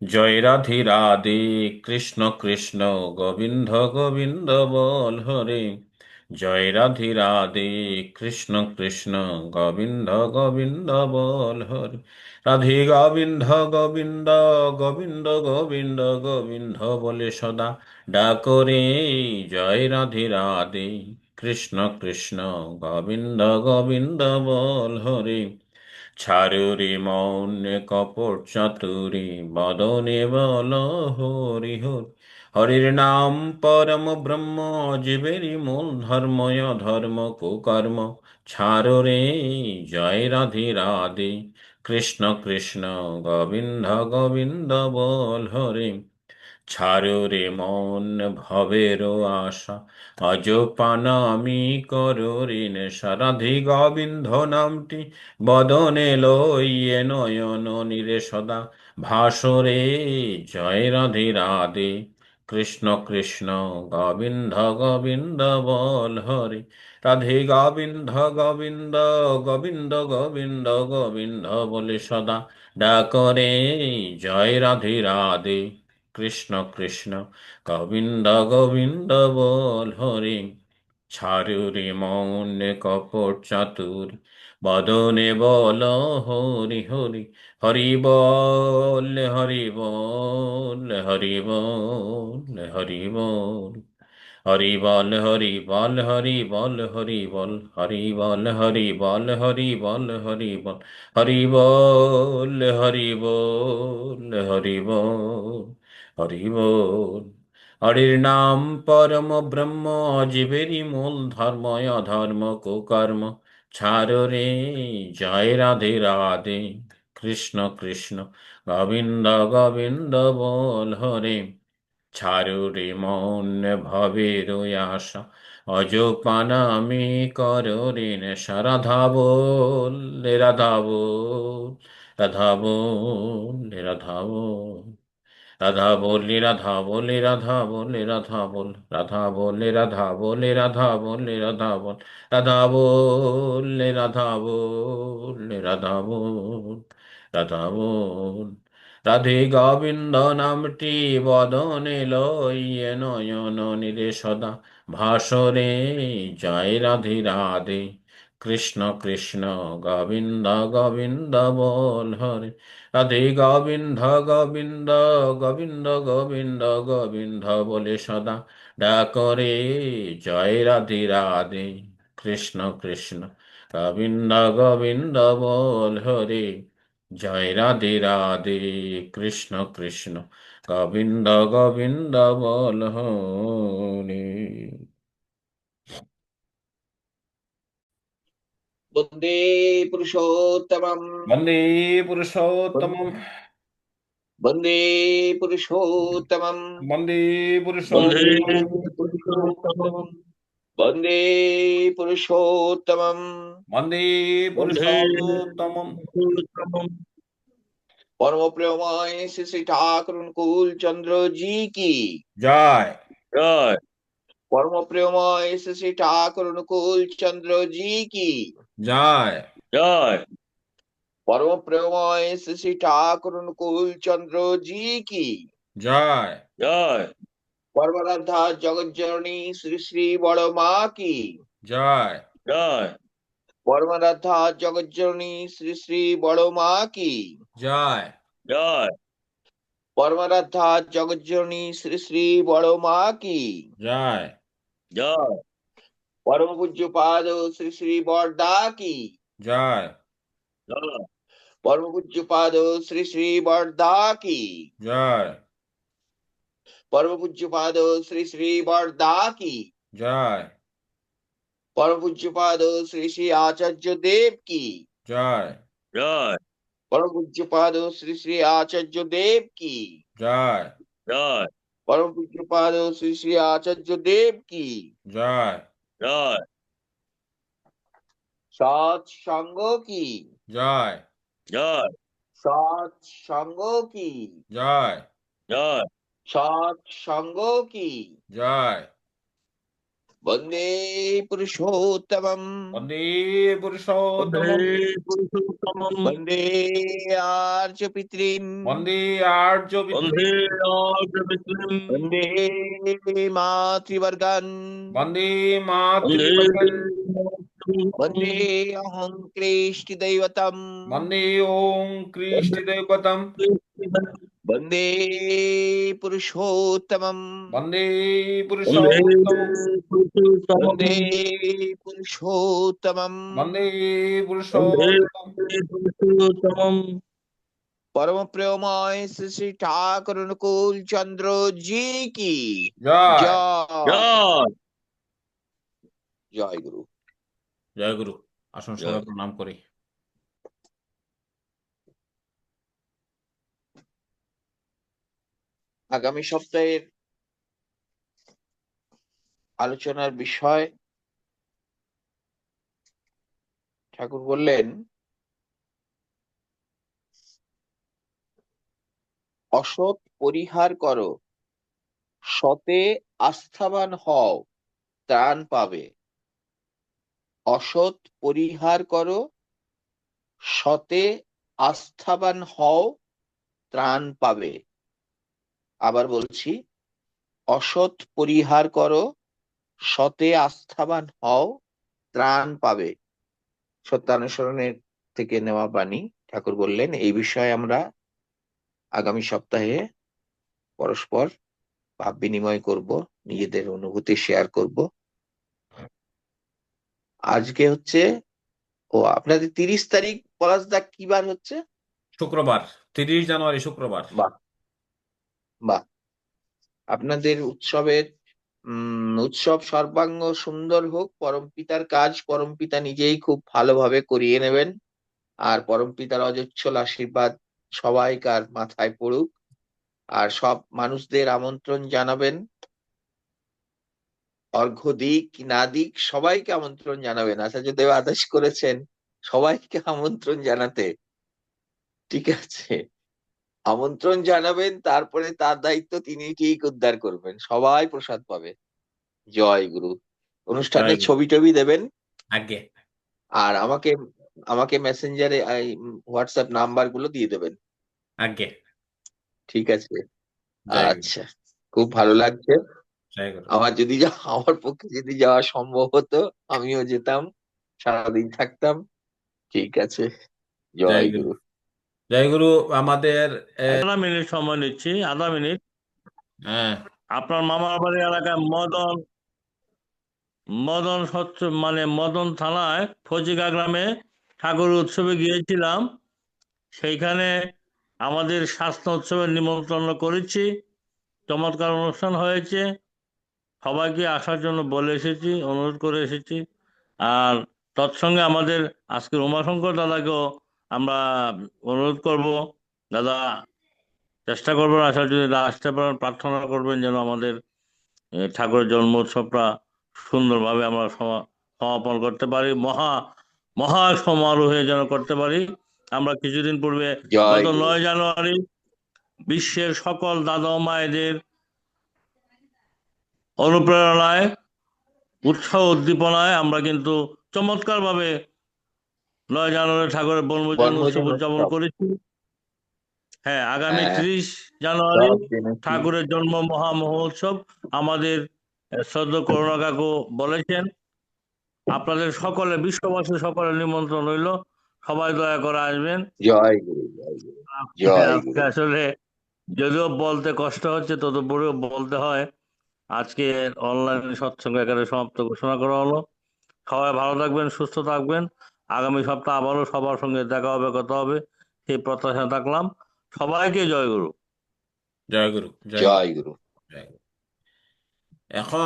জয় রাধে রাধে, কৃষ্ণ কৃষ্ণ গোবিন্দ গোবিন্দ বল হরে। জয় রাধে রাধে, কৃষ্ণ কৃষ্ণ গোবিন্দ গোবিন্দ বল হরে। রাধে গোবিন্দ গোবিন্দ গোবিন্দ গোবিন্দ গোবিন্দ বলে সদা ডাকরে। জয় রাধে রাধে, কৃষ্ণ কৃষ্ণ গোবিন্দ গোবিন্দ বল হরে। ছাড়ুরে মৌন কপট চাতুরি বদনে বল হরি হরি। হরির নাম পরম ব্রহ্ম, জীবেরই মূল ধর্ময় ধর্ম কুকর্ম। ছাড়ো রে, জয় রাধে রাধে, কৃষ্ণ কৃষ্ণ গোবিন্দ গোবিন্দ বল হরে। ছাড়ো রে মন ভবের আশা, অজপানা আমি করো ঋণ সারাধি গোবিন্দ নামটি বদনে লইয়ে নয়ন নিরে সদা ভাসরে। জয় রাধে রাধে, কৃষ্ণ কৃষ্ণ গোবিন্দ গোবিন্দ বল হরে। রাধে গোবিন্দ গোবিন্দ গোবিন্দ গোবিন্দ গোবিন্দ বলে সদা ডাকরে। জয় রাধে রাধে, কৃষ্ণ কৃষ্ণ গোবিন্দ গোবিন্দ বল হরি। ছাড়ুরে মৌন কপট চাতুর বদনে বল হরি হরি। হরি বল হরি বল হরি বল হরি বল। হরি বল হরি বল হরি বল হরি বল হরি বল হরি বল হরি বল হরি বল। হরি বল হরি বল হরি বল হরি বল। হরির নাম পরম ব্রহ্ম, জীবেরই মূল ধর্ময় অধর্ম কুকর্ম। ছাড়ো রে, জয় রাধে রাধে, কৃষ্ণ কৃষ্ণ গোবিন্দ গোবিন্দ বল হরে। ছাড়ো রে মন ভবের আশা, অজপানা আমি করো ঋণ রাধা বল রাধা বল রাধা বল রাধা বল। রাধা বলে রাধা বলে রাধা বলে রাধা বল রাধা বলে রাধা বলে রাধা বলে রাধা বল। রাধা বলে রাধা বলে রাধা বল রাধা বল। রাধে গোবিন্দ নামটি বদনে লইয়ে নয়ন নিরে সদা ভাসরে। জয় রাধে রাধে, কৃষ্ণ কৃষ্ণ গোবিন্দ গোবিন্দ বল হরে। রাধে গোবিন্দ গোবিন্দ গোবিন্দ গোবিন্দ গোবিন্দ বলে সদা ডাকরে। জয় রাধে রাধে, কৃষ্ণ কৃষ্ণ গোবিন্দ গোবিন্দ বল হরে। জয় রাধে রাধে, কৃষ্ণ কৃষ্ণ গোবিন্দ গোবিন্দ বল হরে। বন্দে পুরুষোত্তমম। বন্দে পুরুষোত্তমম। বন্দে পুরুষোত্তমম। বন্দে বন্দে পুরুষোত্তমম। পুরুষোত্তমম। বন্দে পুরুষোত্তমম। বন্দে বন্দে পুরুষোত্তমম। পুরুষোত্তমম। পরম প্রেমময় শ্রী শ্রী ঠাকুর অনুকূল চন্দ্র জি কি জয় জয়। পরম প্রেমময় শ্রী শ্রী ঠাকুর অনুকূল চন্দ্র জি কি জয় জয়। পরম প্রেমময় শ্রী শ্রী ঠাকুর অনুকূল চন্দ্র জি কি জয় জয়। পরমারাধ্যা জগজ্জননী শ্রী শ্রী বড় মা কি জয় জয়। পরমারাধ্যা জগজ্জননী শ্রী শ্রী বড় মা কি জয় জয়। পরমারাধ্যা জগজ্জননী শ্রী শ্রী বড় মা কি জয় জয়। পরম পূজ্য পাদ শ্রী শ্রী বরদা কি জয় জয়। পরম পূজ্য পাদ শ্রী শ্রী বরদা কি জয় পরম পূজ্য পাদ শ্রী শ্রী বরদা কি জয় পরম পূজ্য পাদ শ্রী শ্রী আচার্য দেব কি জয় জয়। পরম পূজ্য পাদ শ্রী শ্রী আচার্য দেব কি জয় জয়। পরম পূজ্য পাদ শ্রী শ্রী আচার্য দেব কি জয় জয়। সৎ সঙ্গ কি জয় জয়। সৎ সঙ্গ কি জয় জয়। সৎ সঙ্গ কি জয় वन्दे पुरुषोत्तमम् वन्दे वन्दे पुरुषोत्तमम् पुरुषोत्तमम् वन्दे आर्यपितॄन् वन्दे आर्जोपितॄन् वन्दे आर्यपितॄन् वन्दे मातृवर्गान् वन्दे वन्दे मातृवर्गन् वन्दे अहं क्लेष्टिदैवतम् वन्दे ॐ कृष्णदैवतम् वन्दे पुरुषोत्तमम् वन्दे वन्दे पुरुषोत्तमम् वन्दे पुरुषोत्तमम् पुरुषोत्तमम् वन्दे वन्दे पुरुषोत्तमम् पुरुषोत्तमम् परम प्रेममय श्री श्री ठाकुर अनुकूल चंद्र जी की जय जय जय जय गुरु। জয় গুরু। আসুন জয় সবাই গুরু। প্রণাম করি। আগামী সপ্তাহের আলোচনার বিষয় ঠাকুর বললেন অসৎ পরিহার করো, সতে আস্থাবান হও, ত্রাণ পাবে। অসৎ পরিহার করো, সতে আস্থাবান হও, ত্রাণ পাবে। আবার বলছি, অসৎ পরিহার করো, সতে আস্থাবান হও, ত্রাণ পাবে। সত্যানুসরণের থেকে নেওয়া বাণী। ঠাকুর বললেন এই বিষয়ে আমরা আগামী সপ্তাহে পরস্পর ভাব বিনিময় করব, নিজেদের অনুভূতি শেয়ার করব। আজকে হচ্ছে আপনাদের 30 তারিখ পলাশদা কি বার হচ্ছে? শুক্রবার, 30 জানুয়ারি শুক্রবার। বাহ বাহ, আপনাদের উৎসব সর্বাঙ্গ সুন্দর হোক। পরমপিতার কাজ পরমপিতা নিজেই খুব ভালোভাবে করিয়ে নেবেন, আর পরমপিতার অজস্র আশীর্বাদ সবাইকার মাথায় পড়ুক। আর সব মানুষদের আমন্ত্রণ জানাবেন, অর্ঘ্য দিক না দিক সবাইকে আমন্ত্রণ জানাবেন। আচার্যদেব আদেশ করেছেন সবাইকে আমন্ত্রণ জানাতে। ঠিক আছে, আমন্ত্রণ জানাবেন, তারপরে তার দায়িত্ব তিনি ঠিক উদ্ধার করবেন, সবাই প্রসাদ পাবে। জয় গুরু। অনুষ্ঠানের জয় গুরু। ছবি টবি দেবেন, আগে আর আমাকে আমাকে মেসেঞ্জারে হোয়াটসঅ্যাপ নাম্বার গুলো দিয়ে দেবেন। আগে ঠিক আছে, জয় গুরু। আচ্ছা, খুব ভালো লাগছে। জয় গুরু। আমার পক্ষে যদি যাওয়া সম্ভব হতো আমিও যেতাম, সারাদিন থাকতাম। ঠিক আছে, জয় জয় গুরু। গুরু। জয় গুরু। আমাদের আধা মিনিট সময় নিচ্ছি, আধা মিনিট। হ্যাঁ, আপনার মামার বাড়ি এলাকায় মদন মদন থানায় ফজিকা গ্রামে ঠাকুর উৎসবে গিয়েছিলাম। সেইখানে আমাদের স্বাস্থ্য উৎসবের নিমন্ত্রণ করেছি, চমৎকার অনুষ্ঠান হয়েছে। সবাইকে আসার জন্য বলে এসেছি, অনুরোধ করে এসেছি। আর তৎসঙ্গে আমাদের আজকের উমাশঙ্কর দাদাকেও আমরা অনুরোধ করব, দাদা চেষ্টা করবেন আসার, যদি না আসতে পারেন প্রার্থনা করবেন যেন আমাদের ঠাকুরের জন্ম উৎসবটা সুন্দরভাবে আমরা সমাপন করতে পারি, মহা সমারোহে যেন করতে পারি। আমরা কিছুদিন পূর্বে জয় গত গুরু। 9 জানুয়ারি বিশ্বের সকল দাদা ও মায়েদের অনুপ্রেরণায়, উৎসাহ উদ্দীপনায় আমরা কিন্তু চমৎকার ভাবে 9 জানুয়ারি ঠাকুরের বনভোজন উৎসব বনভোজন উদযাপন উৎসব। করেছি। হ্যাঁ, আগামী হ্যাঁ, 30 জানুয়ারি সব জেনেছি। ঠাকুরের জন্ম মহা মহোৎসব। আমাদের শ্রদ্ধেয় করুণা কাকু বলেছেন আপনাদের সকলে, বিশ্ববাসী সকলের নিমন্ত্রণ রইল, সবাই দয়া করে আসবেন। জয় গুরু, জয় গুরু, জয় আজকে গুরু। আসলে যদিও বলতে কষ্ট হচ্ছে, তদুপরিও বলতে হয়। আজকে অনলাইন সৎসঙ্গ এখানে সমাপ্ত ঘোষণা করা হলো। সবাই ভালো থাকবেন, সুস্থ থাকবেন। আগামী সপ্তাহ আবারও সবার সঙ্গে দেখা হবে, কথা হবে, সেই প্রত্যাশা থাকলাম। সবাইকে জয় গুরু। জয় গুরু। জয় গুরু। জয় গুরু। জয় গুরু। এখন